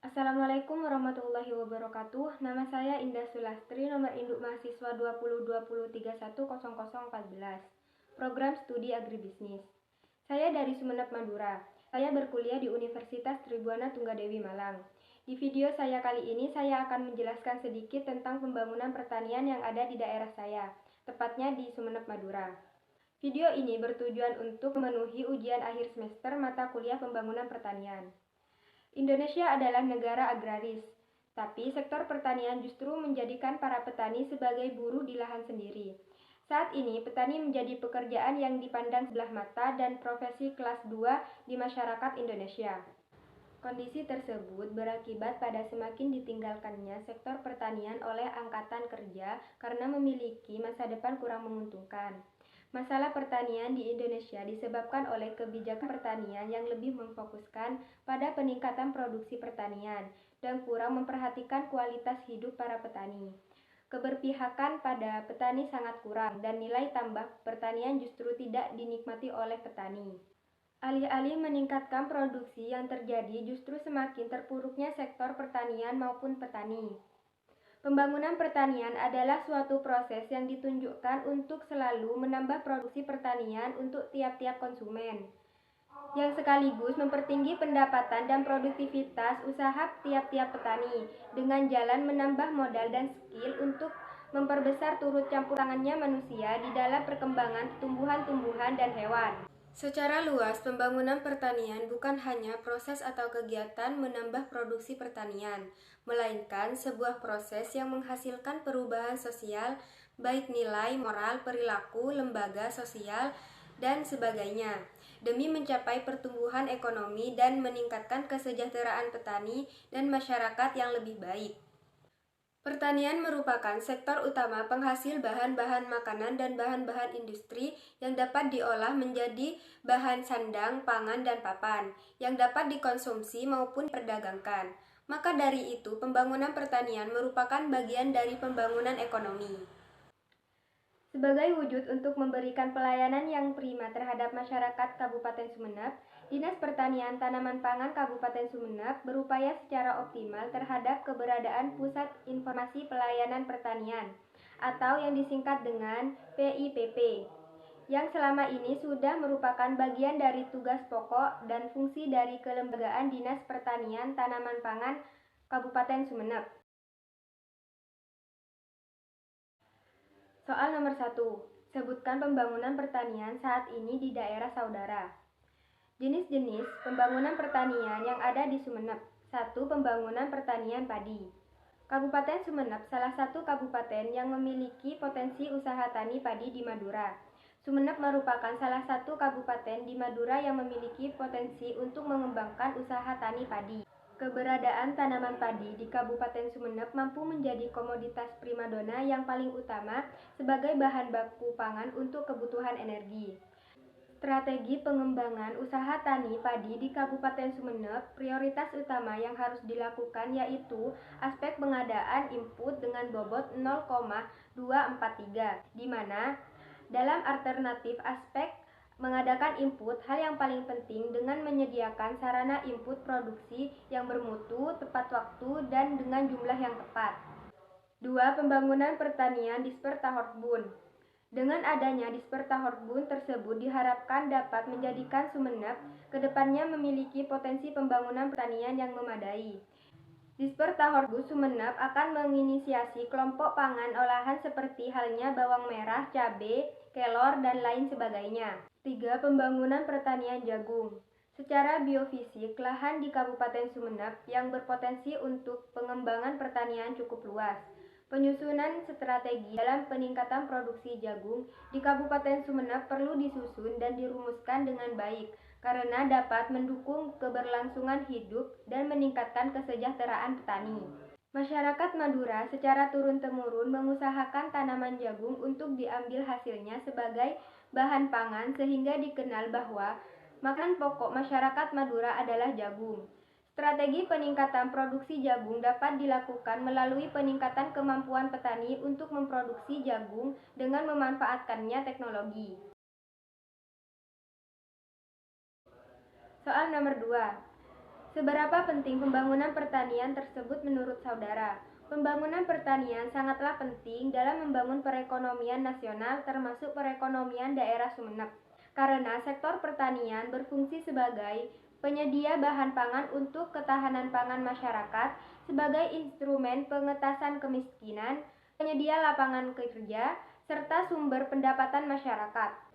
Assalamualaikum warahmatullahi wabarakatuh. Nama saya Indah Sulastri, nomor induk mahasiswa 2020310014. Program Studi Agribisnis. Saya dari Sumeneb, Madura. Saya berkuliah di Universitas Tribhuwana Tunggadewi Malang. Di video saya kali ini saya akan menjelaskan sedikit tentang pembangunan pertanian yang ada di daerah saya, tepatnya di Sumeneb, Madura. Video ini bertujuan untuk memenuhi ujian akhir semester mata kuliah pembangunan pertanian. Indonesia adalah negara agraris, tapi sektor pertanian justru menjadikan para petani sebagai buruh di lahan sendiri. Saat ini, petani menjadi pekerjaan yang dipandang sebelah mata dan profesi kelas 2 di masyarakat Indonesia. Kondisi tersebut berakibat pada semakin ditinggalkannya sektor pertanian oleh angkatan kerja karena memiliki masa depan kurang menguntungkan. Masalah pertanian di Indonesia disebabkan oleh kebijakan pertanian yang lebih memfokuskan pada peningkatan produksi pertanian dan kurang memperhatikan kualitas hidup para petani. Keberpihakan pada petani sangat kurang dan nilai tambah pertanian justru tidak dinikmati oleh petani. Alih-alih meningkatkan produksi yang terjadi justru semakin terpuruknya sektor pertanian maupun petani. Pembangunan pertanian adalah suatu proses yang ditunjukkan untuk selalu menambah produksi pertanian untuk tiap-tiap konsumen, yang sekaligus mempertinggi pendapatan dan produktivitas usaha tiap-tiap petani dengan jalan menambah modal dan skill untuk memperbesar turut campur tangannya manusia di dalam perkembangan tumbuhan-tumbuhan dan hewan. Secara luas, pembangunan pertanian bukan hanya proses atau kegiatan menambah produksi pertanian, melainkan sebuah proses yang menghasilkan perubahan sosial, baik nilai, moral, perilaku, lembaga sosial, dan sebagainya, demi mencapai pertumbuhan ekonomi dan meningkatkan kesejahteraan petani dan masyarakat yang lebih baik. Pertanian merupakan sektor utama penghasil bahan-bahan makanan dan bahan-bahan industri yang dapat diolah menjadi bahan sandang, pangan, dan papan, yang dapat dikonsumsi maupun diperdagangkan. Maka dari itu, pembangunan pertanian merupakan bagian dari pembangunan ekonomi. Sebagai wujud untuk memberikan pelayanan yang prima terhadap masyarakat Kabupaten Sumeneb, Dinas Pertanian Tanaman Pangan Kabupaten Sumeneb berupaya secara optimal terhadap keberadaan Pusat Informasi Pelayanan Pertanian atau yang disingkat dengan PIPP, yang selama ini sudah merupakan bagian dari tugas pokok dan fungsi dari kelembagaan Dinas Pertanian Tanaman Pangan Kabupaten Sumeneb. Soal nomor 1. Sebutkan pembangunan pertanian saat ini di daerah saudara. Jenis-jenis pembangunan pertanian yang ada di Sumeneb. 1. Pembangunan pertanian padi. Kabupaten Sumeneb salah satu kabupaten yang memiliki potensi usaha tani padi di Madura. Sumeneb merupakan salah satu kabupaten di Madura yang memiliki potensi untuk mengembangkan usaha tani padi. Keberadaan tanaman padi di Kabupaten Sumeneb mampu menjadi komoditas primadona yang paling utama sebagai bahan baku pangan untuk kebutuhan energi. Strategi pengembangan usaha tani padi di Kabupaten Sumeneb, prioritas utama yang harus dilakukan yaitu aspek pengadaan input dengan bobot 0,243, di mana dalam alternatif aspek mengadakan input, hal yang paling penting dengan menyediakan sarana input produksi yang bermutu, tepat waktu, dan dengan jumlah yang tepat. 2. Pembangunan pertanian Dispertahorbun. Dengan adanya Dispertahorbun tersebut diharapkan dapat menjadikan Sumeneb kedepannya memiliki potensi pembangunan pertanian yang memadai. Dispertahorbun Sumeneb akan menginisiasi kelompok pangan olahan seperti halnya bawang merah, cabai, kelor, dan lain sebagainya. 3. Pembangunan pertanian jagung. Secara biofisik, lahan di Kabupaten Sumeneb yang berpotensi untuk pengembangan pertanian cukup luas. Penyusunan strategi dalam peningkatan produksi jagung di Kabupaten Sumeneb perlu disusun dan dirumuskan dengan baik karena dapat mendukung keberlangsungan hidup dan meningkatkan kesejahteraan petani. Masyarakat Madura secara turun-temurun mengusahakan tanaman jagung untuk diambil hasilnya sebagai bahan pangan sehingga dikenal bahwa makanan pokok masyarakat Madura adalah jagung. Strategi peningkatan produksi jagung dapat dilakukan melalui peningkatan kemampuan petani untuk memproduksi jagung dengan memanfaatkannya teknologi. Soal nomor 2. Seberapa penting pembangunan pertanian tersebut menurut saudara? Pembangunan pertanian sangatlah penting dalam membangun perekonomian nasional termasuk perekonomian daerah Sumeneb. Karena sektor pertanian berfungsi sebagai penyedia bahan pangan untuk ketahanan pangan masyarakat, sebagai instrumen pengentasan kemiskinan, penyedia lapangan kerja, serta sumber pendapatan masyarakat.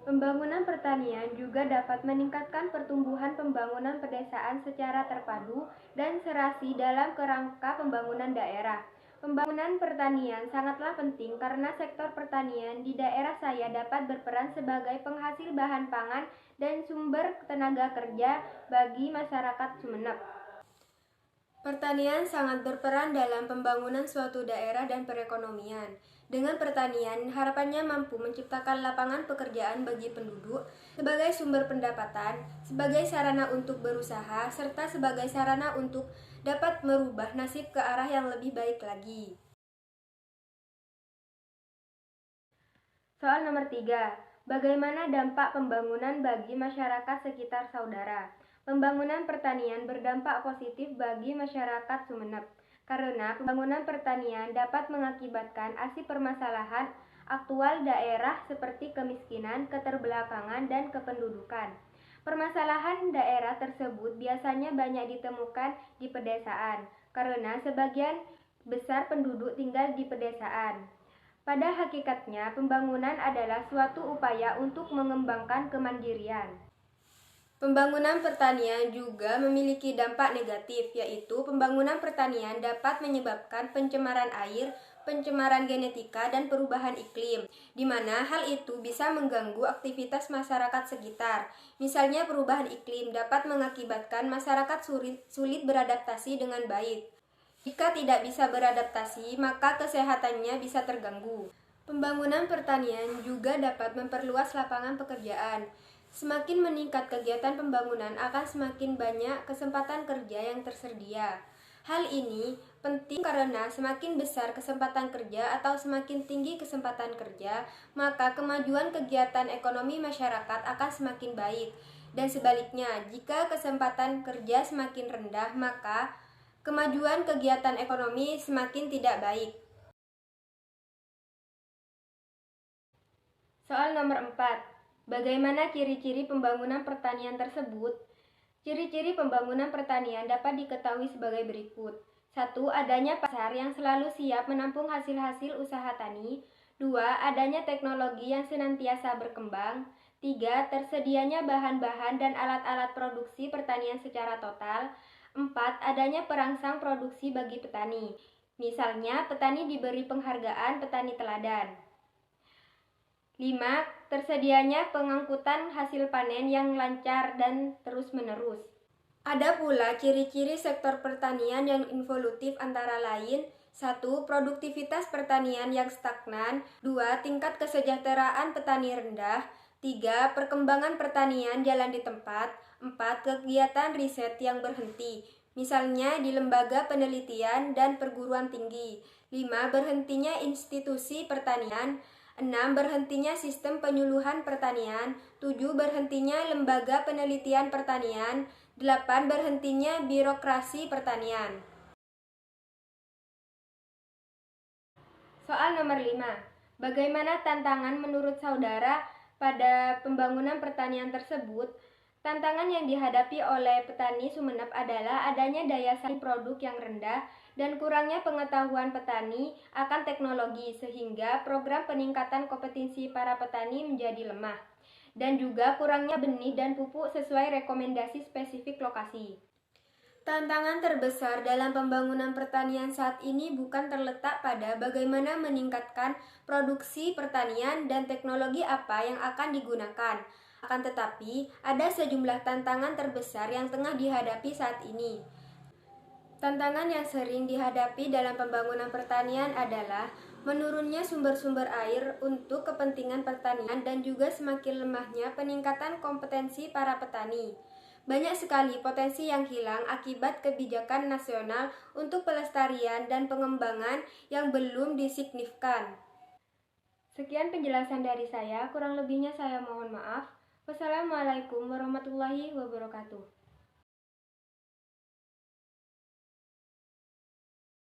Pembangunan pertanian juga dapat meningkatkan pertumbuhan pembangunan pedesaan secara terpadu dan serasi dalam kerangka pembangunan daerah. Pembangunan pertanian sangatlah penting karena sektor pertanian di daerah saya dapat berperan sebagai penghasil bahan pangan dan sumber tenaga kerja bagi masyarakat Sumeneb. Pertanian sangat berperan dalam pembangunan suatu daerah dan perekonomian. Dengan pertanian, harapannya mampu menciptakan lapangan pekerjaan bagi penduduk, sebagai sumber pendapatan, sebagai sarana untuk berusaha, serta sebagai sarana untuk dapat merubah nasib ke arah yang lebih baik lagi. Soal nomor 3. Bagaimana dampak pembangunan bagi masyarakat sekitar saudara? Pembangunan pertanian berdampak positif bagi masyarakat Sumeneb, karena pembangunan pertanian dapat mengakibatkan asih permasalahan aktual daerah seperti kemiskinan, keterbelakangan, dan kependudukan. Permasalahan daerah tersebut biasanya banyak ditemukan di pedesaan, karena sebagian besar penduduk tinggal di pedesaan. Pada hakikatnya, pembangunan adalah suatu upaya untuk mengembangkan kemandirian. Pembangunan pertanian juga memiliki dampak negatif, yaitu pembangunan pertanian dapat menyebabkan pencemaran air, pencemaran genetika, dan perubahan iklim, di mana hal itu bisa mengganggu aktivitas masyarakat sekitar. Misalnya, perubahan iklim dapat mengakibatkan masyarakat sulit beradaptasi dengan baik. Jika tidak bisa beradaptasi, maka kesehatannya bisa terganggu. Pembangunan pertanian juga dapat memperluas lapangan pekerjaan. Semakin meningkat kegiatan pembangunan, akan semakin banyak kesempatan kerja yang tersedia. Hal ini penting karena semakin besar kesempatan kerja atau semakin tinggi kesempatan kerja, maka kemajuan kegiatan ekonomi masyarakat akan semakin baik. Dan sebaliknya, jika kesempatan kerja semakin rendah, maka kemajuan kegiatan ekonomi semakin tidak baik. Soal nomor 4. Bagaimana ciri-ciri pembangunan pertanian tersebut? Ciri-ciri pembangunan pertanian dapat diketahui sebagai berikut. 1. Adanya pasar yang selalu siap menampung hasil-hasil usaha tani. 2. Adanya teknologi yang senantiasa berkembang. 3. Tersedianya bahan-bahan dan alat-alat produksi pertanian secara total. 4. Adanya perangsang produksi bagi petani. Misalnya, petani diberi penghargaan petani teladan. 5. Tersedianya pengangkutan hasil panen yang lancar dan terus-menerus. Ada pula ciri-ciri sektor pertanian yang involutif antara lain: 1. Produktivitas pertanian yang stagnan. 2. Tingkat kesejahteraan petani rendah. 3. Perkembangan pertanian jalan di tempat. 4. Kegiatan riset yang berhenti, misalnya di lembaga penelitian dan perguruan tinggi. 5. Berhentinya institusi pertanian. 6. Berhentinya sistem penyuluhan pertanian. 7. Berhentinya lembaga penelitian pertanian. 8. Berhentinya birokrasi pertanian. Soal nomor 5. Bagaimana tantangan menurut saudara pada pembangunan pertanian tersebut? Tantangan yang dihadapi oleh petani Sumeneb adalah adanya daya saing produk yang rendah dan kurangnya pengetahuan petani akan teknologi, sehingga program peningkatan kompetensi para petani menjadi lemah, dan juga kurangnya benih dan pupuk sesuai rekomendasi spesifik lokasi. Tantangan terbesar dalam pembangunan pertanian saat ini bukan terletak pada bagaimana meningkatkan produksi pertanian dan teknologi apa yang akan digunakan. Akan tetapi, ada sejumlah tantangan terbesar yang tengah dihadapi saat ini. Tantangan yang sering dihadapi dalam pembangunan pertanian adalah menurunnya sumber-sumber air untuk kepentingan pertanian dan juga semakin lemahnya peningkatan kompetensi para petani. Banyak sekali potensi yang hilang akibat kebijakan nasional untuk pelestarian dan pengembangan yang belum disignifikan. Sekian penjelasan dari saya, kurang lebihnya saya mohon maaf. Wassalamualaikum warahmatullahi wabarakatuh.